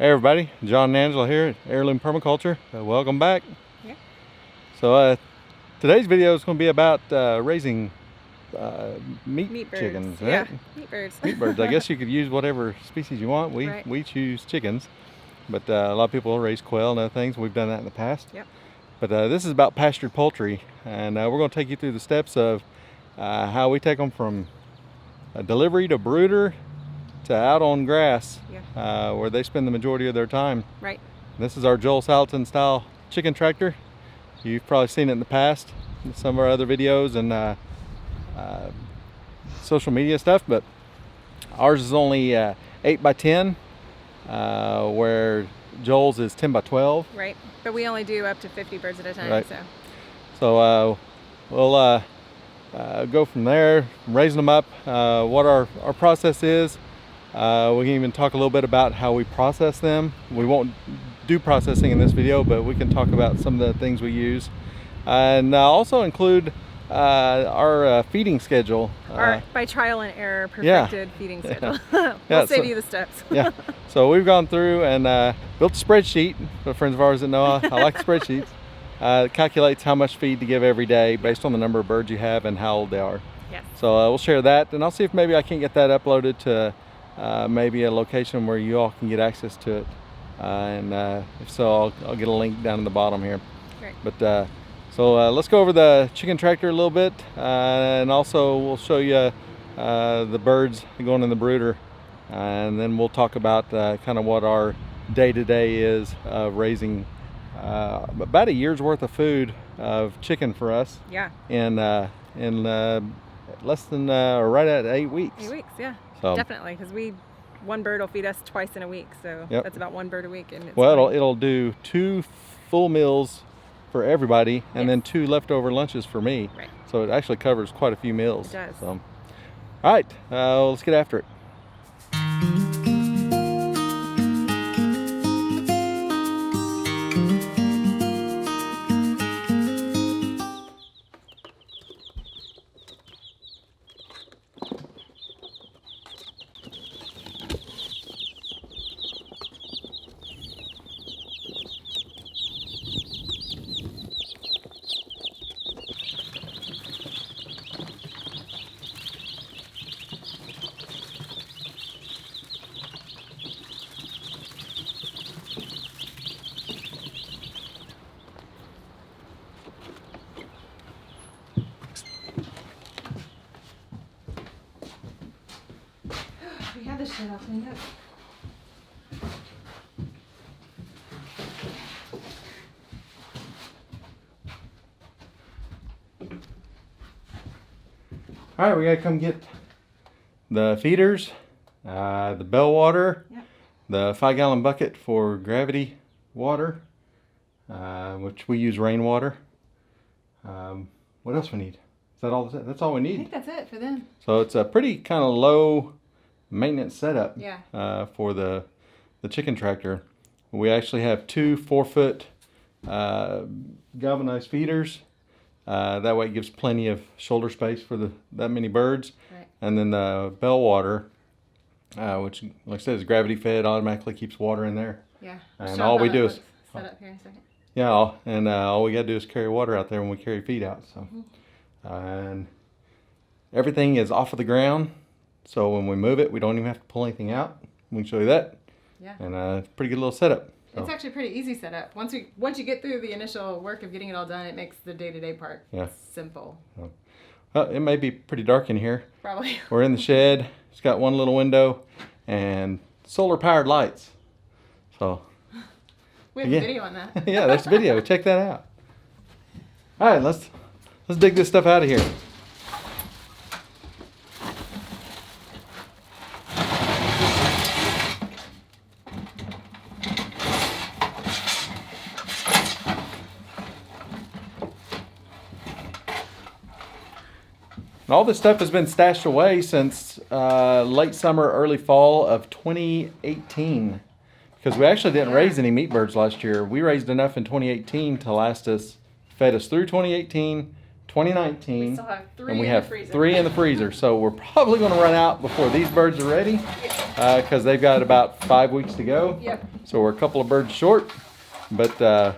Hey everybody, John and Angela here at Heirloom Permaculture. Welcome back. Yeah. So today's video is going to be about raising meat birds. chickens. Right? Yeah, meat birds. Meat birds. I guess you could use whatever species you want. We choose chickens, but a lot of people raise quail and other things. We've done that in the past. Yep. But this is about pastured poultry, and we're going to take you through the steps of how we take them from delivery to brooder to out on grass, where they spend the majority of their time. Right. This is our Joel Salatin style chicken tractor. You've probably seen it in the past in some of our other videos and social media stuff, but ours is only 8 by 10, where Joel's is 10 by 12. Right, but we only do up to 50 birds at a time. Right. So we'll go from there, raising them up, what our process is. We can even talk a little bit about how we process them. We won't do processing in this video, but we can talk about some of the things we use, and also include our feeding schedule. Our by trial and error perfected feeding schedule. We'll save you the steps. So we've gone through and built a spreadsheet for friends of ours that know I like spreadsheets. It calculates how much feed to give every day based on the number of birds you have and how old they are. Yes. So we'll share that, and I'll see if maybe I can get that uploaded to maybe a location where you all can get access to it, and if so, I'll get a link down in the bottom here. Great. But so let's go over the chicken tractor a little bit, and also we'll show you the birds going in the brooder, and then we'll talk about kind of what our day-to-day is of raising about a year's worth of food of chicken for us. Yeah. In less than or right at 8 weeks. 8 weeks, yeah. So, definitely, because one bird will feed us twice in a week, so that's about one bird a week. And it'll do 2 full meals for everybody, and then 2 leftover lunches for me. Right. So it actually covers quite a few meals. It does. So, all right, let's get after it. We have this shit all cleaned up. All right, we gotta come get the feeders, the bell water, the 5-gallon bucket for gravity water, which we use rainwater. What else we need? Is that all? That's all we need. I think that's it for them. So it's a pretty kind of low maintenance setup for the chicken tractor. We actually have 2 4-foot galvanized feeders. That way it gives plenty of shoulder space for that many birds. Right. And then the bell water, which, like I said, is gravity fed, automatically keeps water in there. Yeah. And all we do is set up here in a second. Yeah, all we gotta do is carry water out there when we carry feed out. So, and everything is off of the ground. So when we move it, we don't even have to pull anything out. We can show you that. Yeah. And it's a pretty good little setup. So. It's actually a pretty easy setup. Once you get through the initial work of getting it all done, it makes the day-to-day part simple. Well, it may be pretty dark in here. Probably. We're in the shed. It's got one little window and solar-powered lights. So we have a video on that. Yeah, there's a video. Check that out. All right, let's dig this stuff out of here. All this stuff has been stashed away since late summer, early fall of 2018. Because we actually didn't raise any meat birds last year. We raised enough in 2018 to last us, fed us through 2018, 2019. We still have three and we in have the freezer. 3 in the freezer. So we're probably going to run out before these birds are ready, because they've got about 5 weeks to go. Yep. So we're a couple of birds short, but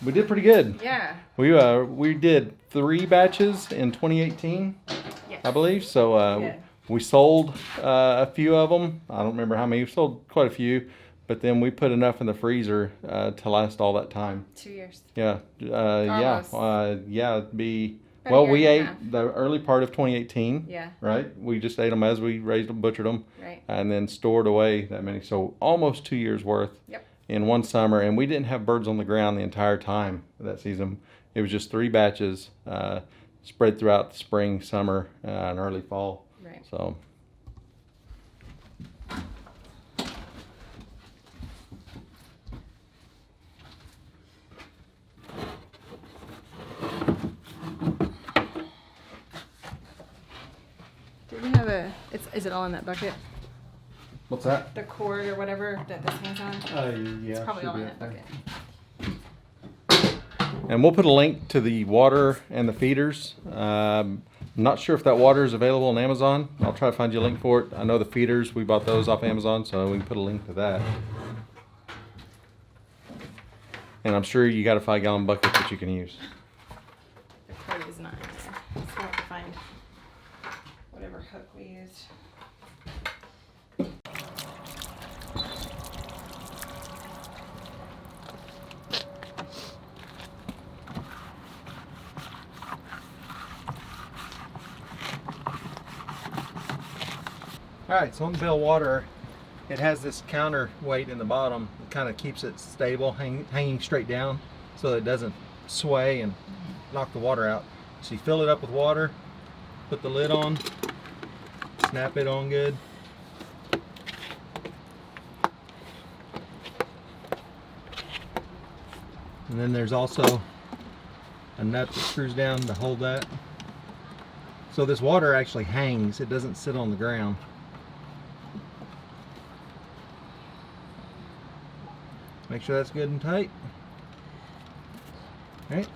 we did pretty good. Yeah. We did 3 batches in 2018, Yes. I believe. So we sold a few of them. I don't remember how many. We sold quite a few, but then we put enough in the freezer to last all that time. 2 years. Yeah. It'd be. About a Well, year we and a ate half. the early part of 2018. Yeah. Right. We just ate them as we raised them, butchered them, Right. and then stored away that many. So almost 2 years worth. Yep. In one summer, and we didn't have birds on the ground the entire time that season. It was just 3 batches spread throughout the spring, summer, and early fall. Right. So. Do we have a? Is it all in that bucket? What's that? The cord or whatever that this hangs on? Yeah. It's probably all in that bucket. And we'll put a link to the water and the feeders. I'm not sure if that water is available on Amazon. I'll try to find you a link for it. I know the feeders, we bought those off Amazon, so we can put a link to that. And I'm sure you got a 5-gallon bucket that you can use. The cord is not in there. Let's have to find whatever hook we used. All right, so on the bale water, it has this counterweight in the bottom that kind of keeps it stable, hanging straight down, so it doesn't sway and knock the water out. So you fill it up with water, put the lid on, snap it on good. And then there's also a nut that screws down to hold that. So this water actually hangs, it doesn't sit on the ground. Make sure that's good and tight. Right?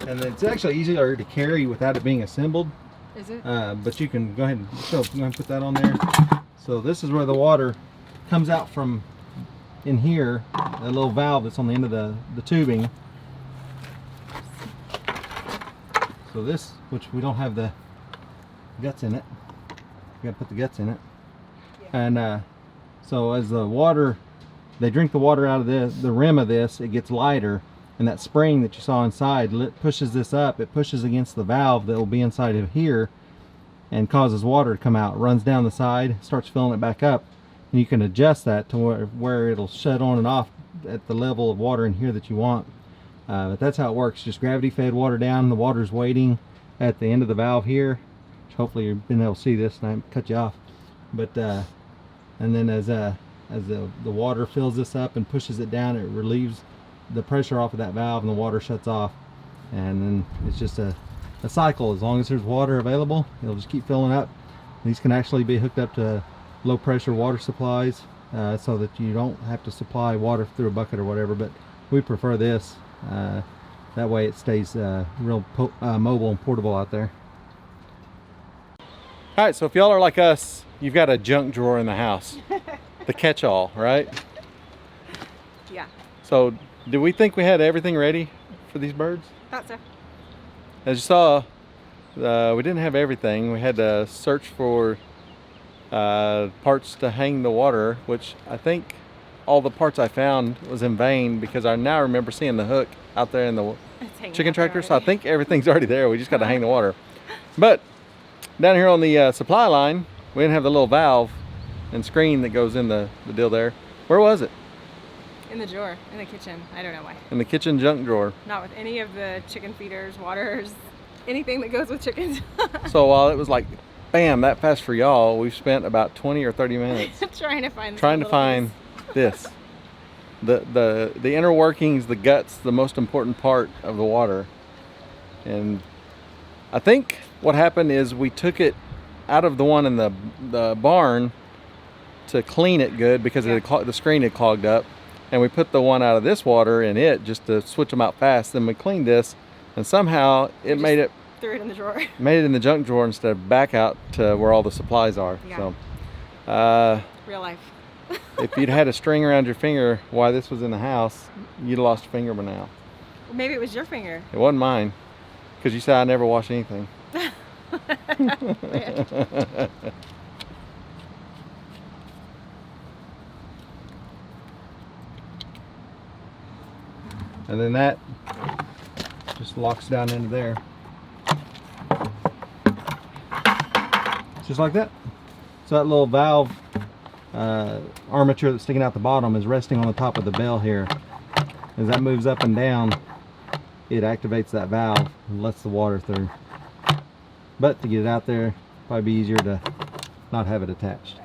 And then it's actually easier to carry without it being assembled. Is it? But you can go ahead and put that on there. So this is where the water comes out from in here, a little valve that's on the end of the tubing. So this, which we don't have the guts in it, we gotta put the guts in it. Yeah. And so as the water, they drink the water out of the rim of this, it gets lighter, and that spring that you saw inside pushes this up. It pushes against the valve that will be inside of here and causes water to come out. It runs down the side, starts filling it back up, and you can adjust that to where it'll shut on and off at the level of water in here that you want. But that's how it works. Just gravity fed water down. The water's waiting at the end of the valve here, which hopefully you've been able to see this and I cut you off. But and then as the water fills this up and pushes it down, it relieves the pressure off of that valve and the water shuts off. And then it's just a cycle. As long as there's water available, it'll just keep filling up. These can actually be hooked up to low pressure water supplies so that you don't have to supply water through a bucket or whatever, but we prefer this. That way it stays real mobile and portable out there. All right, so if y'all are like us, you've got a junk drawer in the house. The catch-all, right? Yeah. So, did we think we had everything ready for these birds? Thought so. As you saw, we didn't have everything. We had to search for parts to hang the water, which I think all the parts I found was in vain, because I now remember seeing the hook out there in the chicken tractor. So I think everything's already there. We just got to hang the water. But down here on the supply line, we didn't have the little valve and screen that goes in the deal there. Where was it? In the drawer, in the kitchen. I don't know why. In the kitchen junk drawer. Not with any of the chicken feeders, waters, anything that goes with chickens. So while it was like, bam, that fast for y'all, we've spent about 20 or 30 minutes trying to find this. The inner workings, the guts, the most important part of the water. And I think what happened is we took it out of the one in the barn to clean it good, because the screen had clogged up, and we put the one out of this water in it just to switch them out fast. Then we cleaned this, and somehow it made it threw it in the drawer. Made it in the junk drawer instead of back out to where all the supplies are. Yeah. So real life. if you'd had a string around your finger while this was in the house, you'd have lost a finger by now. Maybe it was your finger. It wasn't mine, because you said I never wash anything. And then that just locks down into there. Just like that. So that little valve armature that's sticking out the bottom is resting on the top of the bell here. As that moves up and down, it activates that valve and lets the water through. But to get it out there, probably be easier to not have it attached.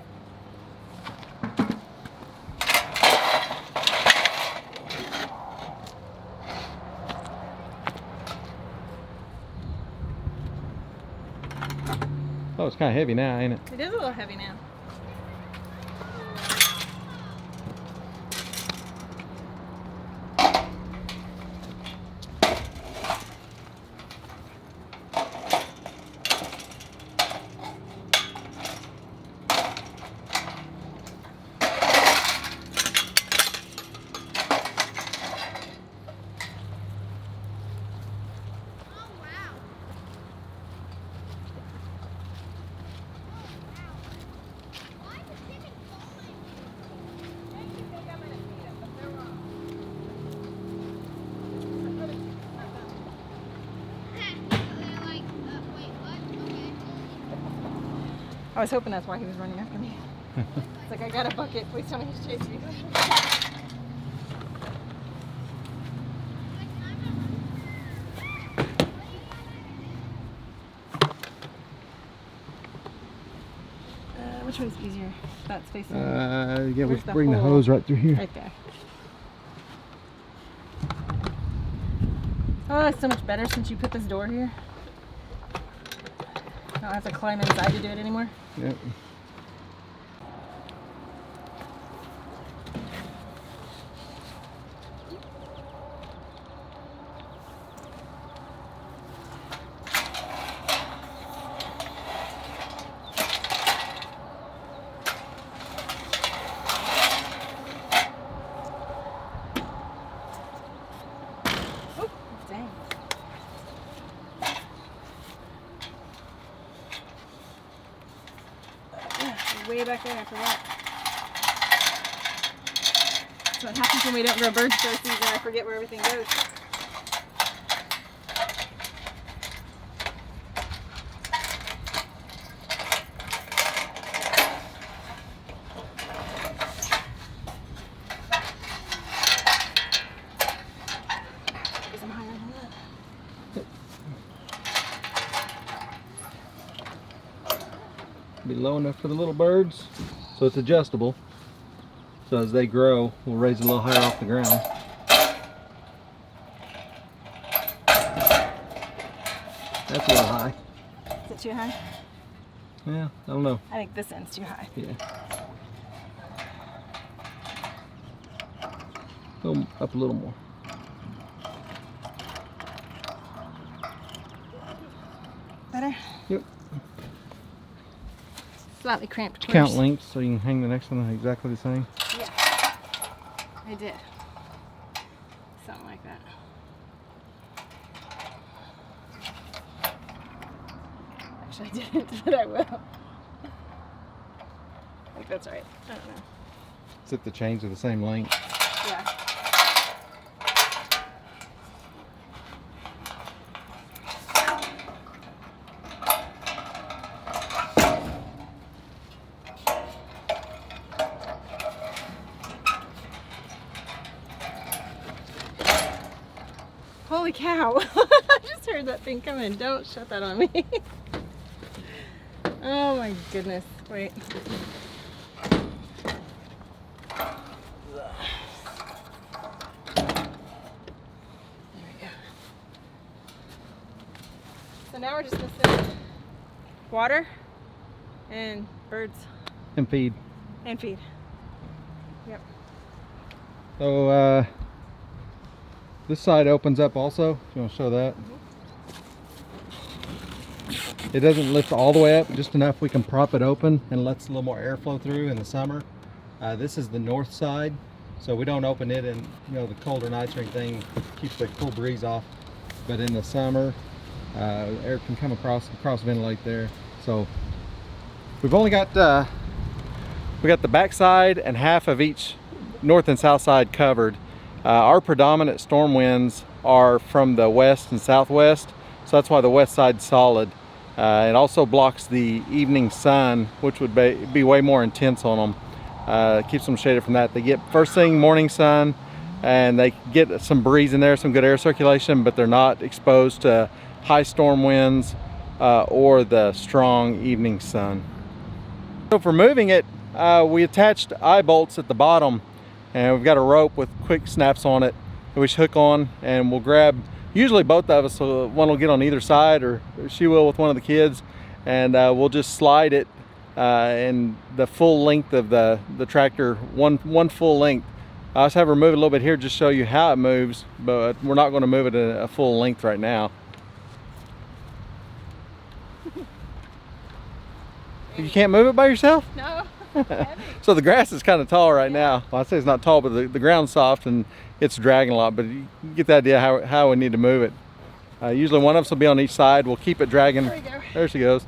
Oh, it's kind of heavy now, ain't it? It is a little heavy now. I was hoping that's why he was running after me. It's like, I got a bucket. Please tell me he's chasing me. Which one's easier? That's facing. Yeah, we can bring the hose right through here. Right there. Oh, it's so much better since you put this door here. I don't have to climb inside to do it anymore. Yep. Oh, dang. Way back there, I forgot. That's what happens when we don't grow birds for a season. I forget where everything goes. Because I'm higher than that. Be low enough for the little birds, so it's adjustable. So as they grow, we'll raise it a little higher off the ground. That's a little high. Is it too high? Yeah, I don't know. I think this end's too high. Yeah. Go up a little more. Better? Yep. Slightly cramped. Did you count links so you can hang the next one exactly the same? Yeah, I did. Something like that. Actually, I didn't, but I will. I think that's right. I don't know. Zip the chains are the same length. Yeah. Holy cow. I just heard that thing coming. Don't shut that on me. Oh my goodness. Wait. There we go. So now we're just missing water and birds. And feed. And feed. Yep. So This side opens up also, if you want to show that. It doesn't lift all the way up, just enough we can prop it open and lets a little more airflow through in the summer. This is the north side, so we don't open it in the colder nights or anything, keep the cool breeze off. But in the summer, air can come across ventilate there. So we've only got we got the back side and half of each north and south side covered. Our predominant storm winds are from the west and southwest, so that's why the west side's solid. It also blocks the evening sun, which would be way more intense on them. Keeps them shaded from that. They get first thing morning sun, and they get some breeze in there, some good air circulation, but they're not exposed to high storm winds or the strong evening sun. So for moving it, we attached eye bolts at the bottom, and we've got a rope with quick snaps on it that we should hook on, and we'll grab, usually both of us, so one will get on either side, or she will with one of the kids, and we'll just slide it in the full length of the tractor, one full length. I just have her move it a little bit here just show you how it moves, but we're not going to move it a full length right now. You can't move it by yourself? No. So the grass is kind of tall right now. Well, I say it's not tall, but the ground's soft and it's dragging a lot, but you get the idea how we need to move it. Usually one of us will be on each side. We'll keep it dragging. There we go. There she goes.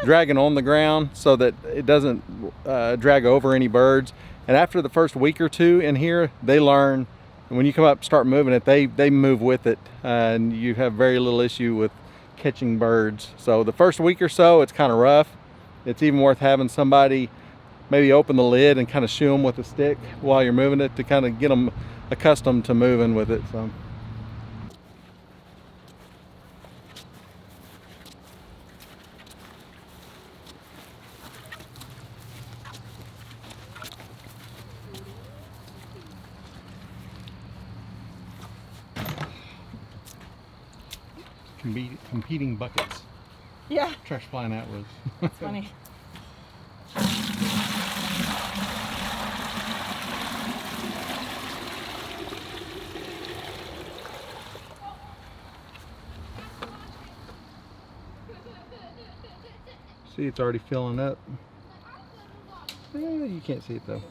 Dragging on the ground so that it doesn't drag over any birds. And after the first week or two in here, they learn, and when you come up and start moving it, they move with it, and you have very little issue with catching birds. So the first week or so, it's kind of rough. It's even worth having somebody maybe open the lid and kind of shoo them with a stick while you're moving it to kind of get them accustomed to moving with it. So. Competing buckets. Yeah. Trash flying out was. That's funny. See, it's already filling up. You can't see it though.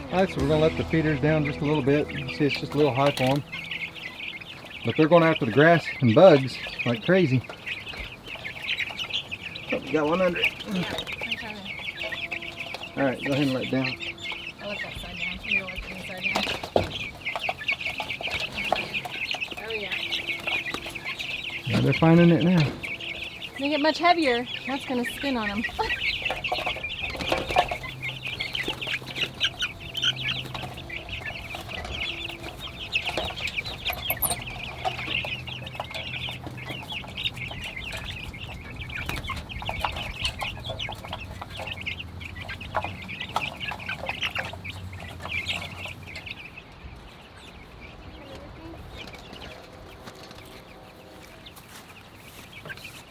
Alright, so we're going to let the feeders down just a little bit. You see, it's just a little high for them. But they're going after the grass and bugs like crazy. Oh, we got one under it. Yeah, I'm trying to. Alright, go ahead and let it down. I'll let that side down. Maybe I'll let the inside down. Oh, yeah. Yeah, they're finding it now. They get much heavier. That's going to spin on them.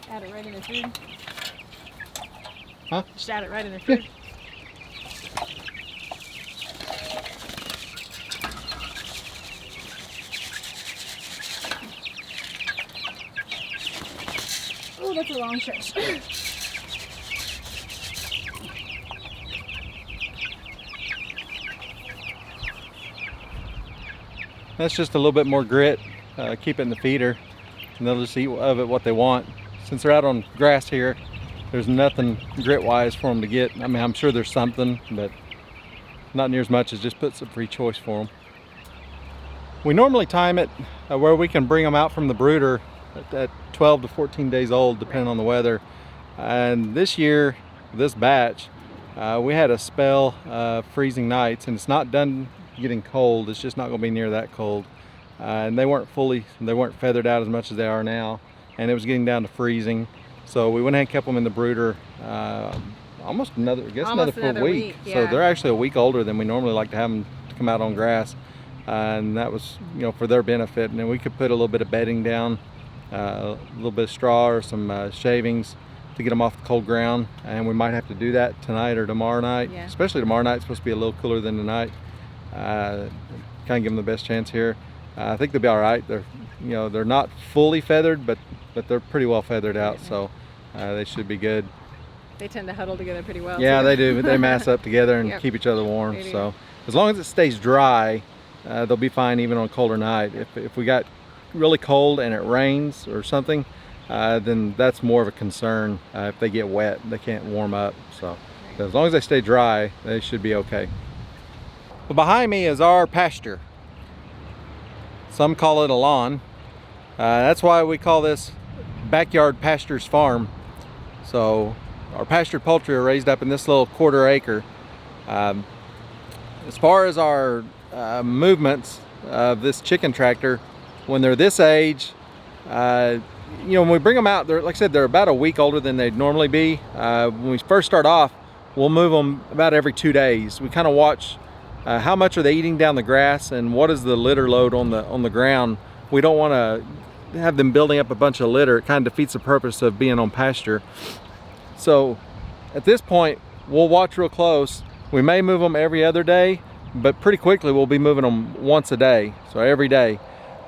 Add it right in their food. Huh? Just add it right in their food. Oh, that's a long stretch. That's just a little bit more grit. Keep it in the feeder, and they'll just eat of it what they want. Since they're out on grass here, there's nothing grit-wise for them to get. I mean, I'm sure there's something, but not near as much as just puts a free choice for them. We normally time it where we can bring them out from the brooder at 12 to 14 days old, depending on the weather. And this year, this batch, we had a spell of freezing nights, and it's not done getting cold. It's just not going to be near that cold. And they weren't feathered out as much as they are now, and it was getting down to freezing. So we went ahead and kept them in the brooder almost another full week. Yeah. So they're actually a week older than we normally like to have them to come out on grass, and that was, you know, for their benefit. And then we could put a little bit of bedding down, a little bit of straw or some shavings to get them off the cold ground, and we might have to do that tonight or tomorrow night. Yeah. Especially tomorrow night. It's supposed to be a little cooler than tonight. Kind of give them the best chance here. I think they'll be all right. They're not fully feathered, but they're pretty well feathered out, so they should be good. They tend to huddle together pretty well. Yeah, too. they do. But they mass up together and Yep. keep each other warm. They do. So as long as it stays dry, they'll be fine even on a colder night. If we got really cold and it rains or something, then that's more of a concern. If they get wet, they can't warm up. So as long as they stay dry, they should be okay. Well, behind me is our pasture. Some call it a lawn. That's why we call this Backyard Pastures Farm. So our pastured poultry are raised up in this little 1/4 acre. As far as our movements of this chicken tractor, when they're this age, when we bring them out, like I said, they're about a week older than they'd normally be. When we first start off, we'll move them about every 2 days. We kind of watch how much are they eating down the grass and what is the litter load on the ground. We don't want to have them building up a bunch of litter. It kind of defeats the purpose of being on pasture. So at this point, we'll watch real close. We may move them every other day, but pretty quickly we'll be moving them once a day, so every day.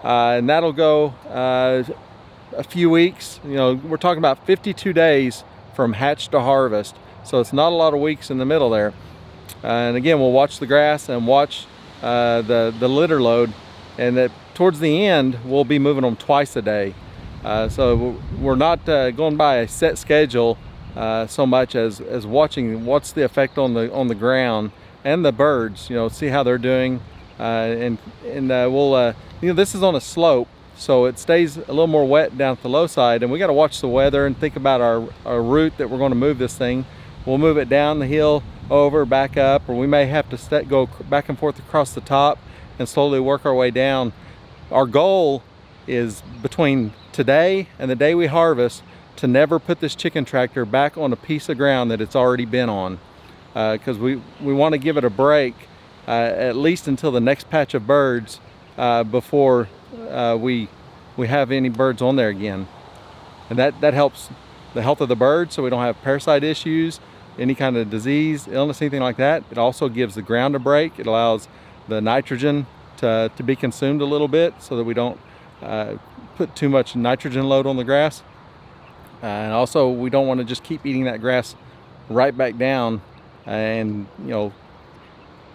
And that'll go a few weeks. We're talking about 52 days from hatch to harvest, so it's not a lot of weeks in the middle there. And again, we'll watch the grass and watch the litter load, and that towards the end we'll be moving them twice a day. So we're not going by a set schedule so much as watching what's the effect on the ground and the birds. See how they're doing, and we'll this is on a slope, so it stays a little more wet down at the low side, and we got to watch the weather and think about our route that we're going to move this thing. We'll move it down the hill, over, back up, or we may have to go back and forth across the top and slowly work our way down. Our goal is between today and the day we harvest to never put this chicken tractor back on a piece of ground that it's already been on, because we want to give it a break at least until the next patch of birds before we have any birds on there again. And that helps the health of the birds, so we don't have parasite issues, any kind of disease, illness, anything like that. It also gives the ground a break. It allows the nitrogen to be consumed a little bit, so that we don't put too much nitrogen load on the grass. And also, we don't want to just keep eating that grass right back down and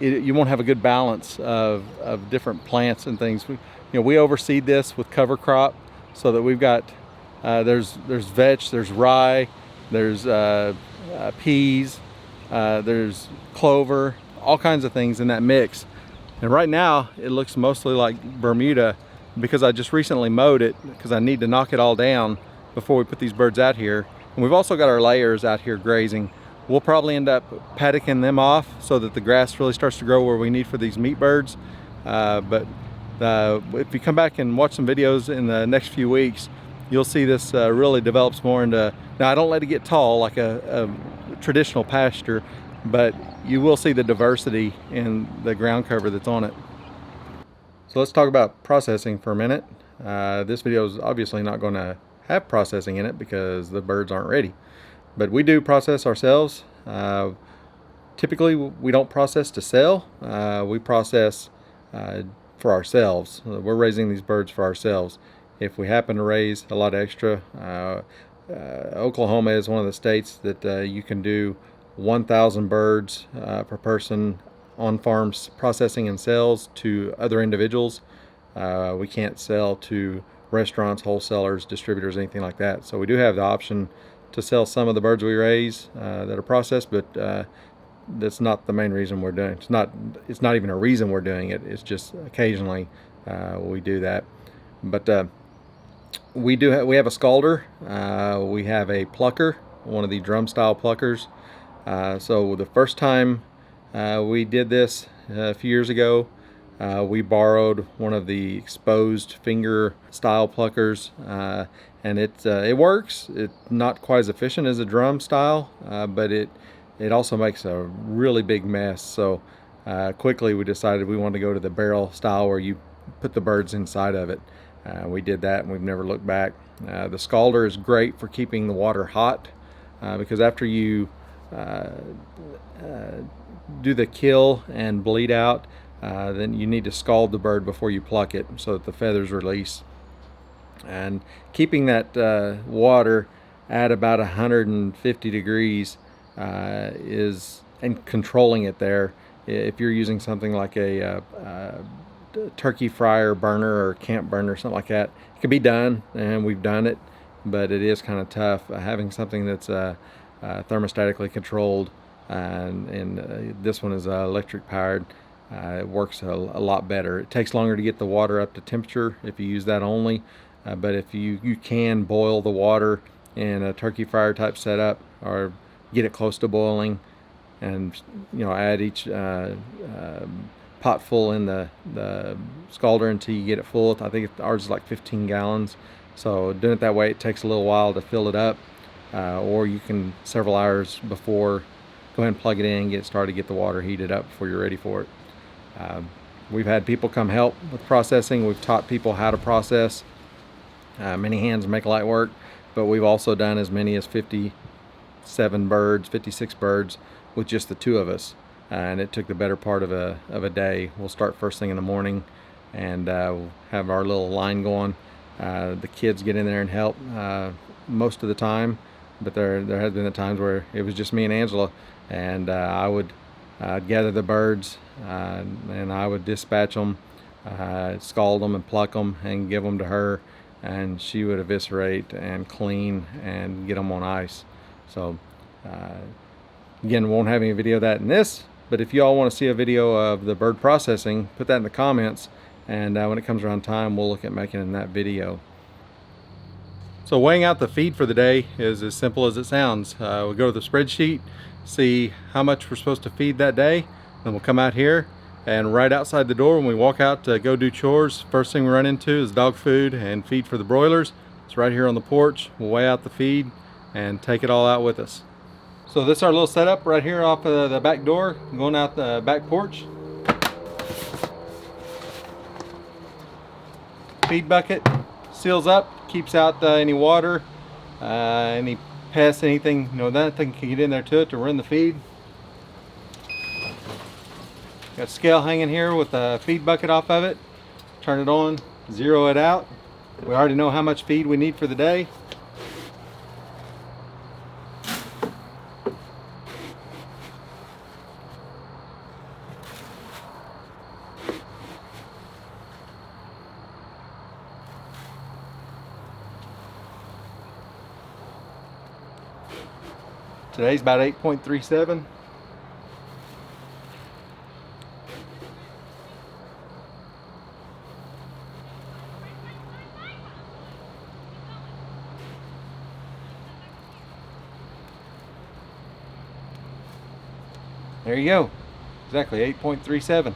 you won't have a good balance of different plants and things. We overseed this with cover crop, so that we've got there's vetch, there's rye, there's peas, there's clover, all kinds of things in that mix. And right now it looks mostly like Bermuda because I just recently mowed it, because I need to knock it all down before we put these birds out here. And we've also got our layers out here grazing. We'll probably end up paddocking them off so that the grass really starts to grow where we need for these meat birds. But if you come back and watch some videos in the next few weeks, you'll see this really develops more into, now I don't let it get tall like a traditional pasture, but you will see the diversity in the ground cover that's on it. So let's talk about processing for a minute. This video is obviously not going to have processing in it because the birds aren't ready. But we do process ourselves. Typically we don't process to sell. We process for ourselves. We're raising these birds for ourselves. If we happen to raise a lot extra, Oklahoma is one of the states that you can do 1,000 birds per person on farms processing and sales to other individuals. We can't sell to restaurants, wholesalers, distributors, anything like that. So we do have the option to sell some of the birds we raise that are processed, but that's not the main reason we're doing it. It's not even a reason we're doing it. It's just occasionally we do that. But we have a scalder. We have a plucker, one of the drum style pluckers. So the first time we did this a few years ago, we borrowed one of the exposed finger style pluckers, and it works. It's not quite as efficient as a drum style, but it also makes a really big mess. So quickly we decided we wanted to go to the barrel style where you put the birds inside of it. We did that and we've never looked back. The scalder is great for keeping the water hot, because after you do the kill and bleed out, then you need to scald the bird before you pluck it so that the feathers release. And keeping that water at about 150 degrees and controlling it there. If you're using something like a turkey fryer burner or camp burner, something like that, it can be done, and we've done it, but it is kind of tough having something that's thermostatically controlled, and this one is electric powered. It works a lot better. It takes longer to get the water up to temperature if you use that only, but if you can boil the water in a turkey fryer type setup, or get it close to boiling, and add each pot full in the scalder until you get it full. I think ours is like 15 gallons. So doing it that way, it takes a little while to fill it up, or you can several hours before go ahead and plug it in, get it started, get the water heated up before you're ready for it. We've had people come help with processing. We've taught people how to process. Many hands make light work, but we've also done as many as 57 birds, 56 birds with just the two of us. And it took the better part of a day. We'll start first thing in the morning, and we'll have our little line going. The kids get in there and help most of the time, but there has been the times where it was just me and Angela, and I would gather the birds, and I would dispatch them, scald them and pluck them and give them to her, and she would eviscerate and clean and get them on ice. So again, won't have any video of that in this, but if you all want to see a video of the bird processing, put that in the comments, and when it comes around time, we'll look at making that video. So weighing out the feed for the day is as simple as it sounds. We go to the spreadsheet, see how much we're supposed to feed that day, then we'll come out here, and right outside the door when we walk out to go do chores, first thing we run into is dog food and feed for the broilers. It's right here on the porch. We'll weigh out the feed and take it all out with us. So this is our little setup right here off of the back door, going out the back porch. Feed bucket seals up, keeps out any water, any pests, anything, nothing can get in there to it to run the feed. Got a scale hanging here with a feed bucket off of it. Turn it on, zero it out. We already know how much feed we need for the day. Today's about 8.37. There you go. Exactly 8.37.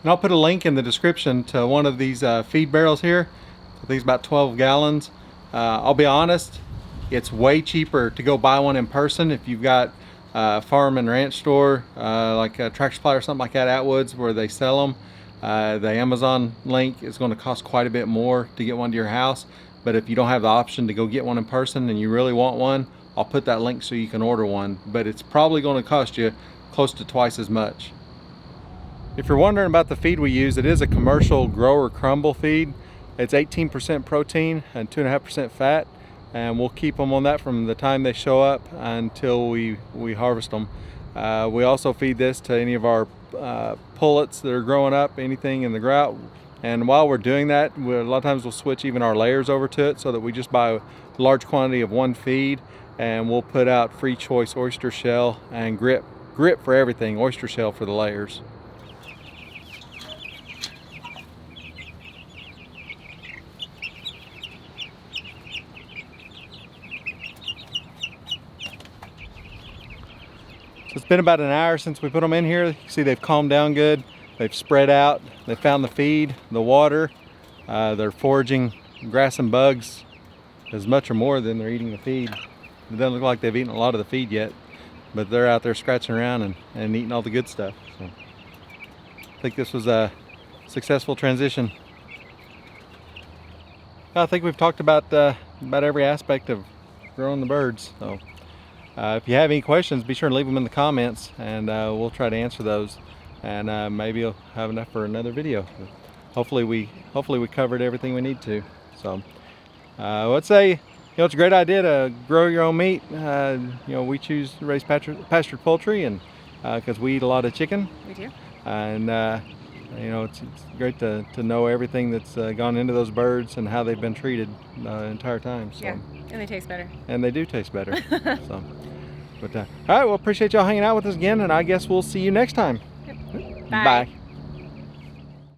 And I'll put a link in the description to one of these feed barrels here. I think it's about 12 gallons. I'll be honest, it's way cheaper to go buy one in person if you've got a farm and ranch store like a Tractor Supply or something like that, Atwoods, where they sell them. The Amazon link is going to cost quite a bit more to get one to your house. But if you don't have the option to go get one in person and you really want one, I'll put that link so you can order one. But it's probably going to cost you close to twice as much. If you're wondering about the feed we use, it is a commercial grower Crumble Feed. It's 18% protein and 2.5% fat, and we'll keep them on that from the time they show up until we harvest them. We also feed this to any of our pullets that are growing up, anything in the grout. And while we're doing that, a lot of times we'll switch even our layers over to it so that we just buy a large quantity of one feed, and we'll put out free choice oyster shell and grip for everything, oyster shell for the layers. It's been about an hour since we put them in here. You can see they've calmed down good. They've spread out. They found the feed, the water. They're foraging grass and bugs as much or more than they're eating the feed. It doesn't look like they've eaten a lot of the feed yet, but they're out there scratching around and eating all the good stuff. So I think this was a successful transition. I think we've talked about every aspect of growing the birds. So if you have any questions, be sure to leave them in the comments, and we'll try to answer those. And maybe you'll have enough for another video. Hopefully we covered everything we need to. So let's say, it's a great idea to grow your own meat. We choose to raise pastured poultry, and because we eat a lot of chicken. We do. And it's great to know everything that's gone into those birds and how they've been treated the entire time. So. Yeah, and they taste better. And they do taste better. So, but all right, well, appreciate y'all hanging out with us again, and I guess we'll see you next time. Yep. Bye.